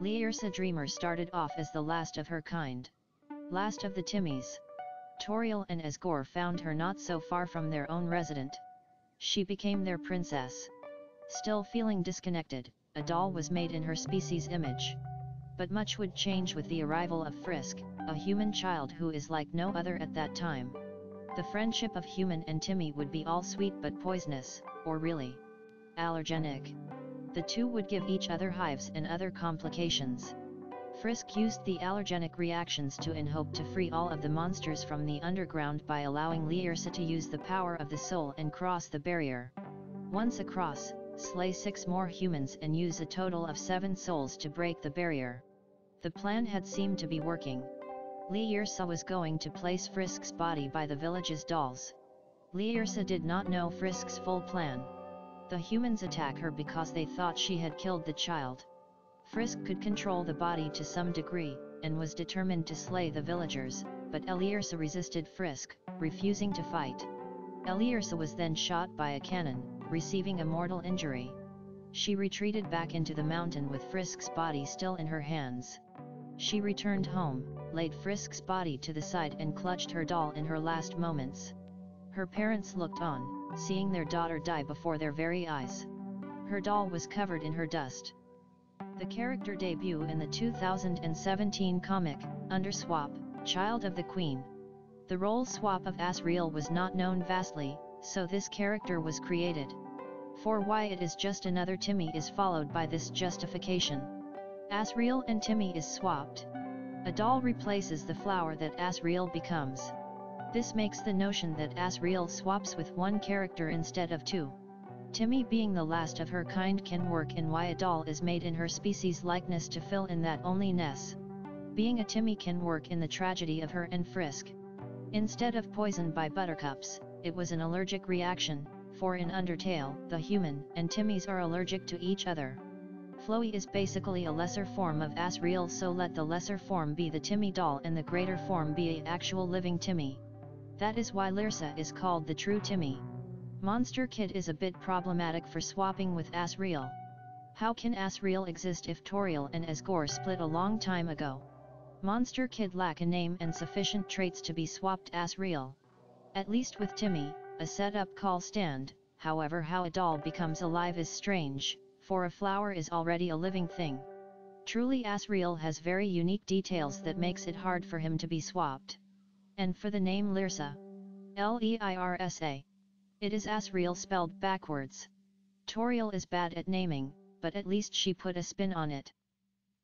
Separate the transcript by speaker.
Speaker 1: Leirsa Dreemurr started off as the last of her kind. Last of the temmies. Toriel and Asriel found her not so far from their own resident. She became their princess. Still feeling disconnected, a doll was made in her species' image. But much would change with the arrival of Frisk, a human child who is like no other at that time. The friendship of human and temmie would be all sweet but poisonous, or really allergenic. The two would give each other hives and other complications. Frisk used the allergenic reactions to in hope to free all of the monsters from the underground by allowing Leirsa to use the power of the soul and cross the barrier. Once across, slay 6 more humans and use a total of 7 souls to break the barrier. The plan had seemed to be working. Leirsa was going to place Frisk's body by the village's dolls. Leirsa did not know Frisk's full plan. The humans attack her because they thought she had killed the child. Frisk could control the body to some degree, and was determined to slay the villagers, but Leirsa resisted Frisk, refusing to fight. Leirsa was then shot by a cannon, receiving a mortal injury. She retreated back into the mountain with Frisk's body still in her hands. She returned home, laid Frisk's body to the side and clutched her doll in her last moments. Her parents looked on, seeing their daughter die before their very eyes. Her doll was covered in her dust. The character debut in the 2017 comic, Underswap, Child of the Queen. The role swap of Asriel was not known vastly, so this character was created. For why it is just another temmie is followed by this justification. Asriel and temmie is swapped. A doll replaces the flower that Asriel becomes. This makes the notion that Asriel swaps with one character instead of 2. Temmie being the last of her kind can work in why a doll is made in her species likeness to fill in that onlyness. Being a temmie can work in the tragedy of her and Frisk. Instead of poisoned by buttercups, it was an allergic reaction, for in Undertale, the human and temmies are allergic to each other. Flowey is basically a lesser form of Asriel, so let the lesser form be the temmie doll and the greater form be an actual living temmie. That is why Leirsa is called the true temmie. Monster Kid is a bit problematic for swapping with Asriel. How can Asriel exist if Toriel and Asriel split a long time ago? Monster Kid lack a name and sufficient traits to be swapped Asriel. At least with temmie, a setup call stand. However, how a doll becomes alive is strange, for a flower is already a living thing. Truly Asriel has very unique details that makes it hard for him to be swapped. And for the name Leirsa. Leirsa. It is Asriel spelled backwards. Toriel is bad at naming, but at least she put a spin on it.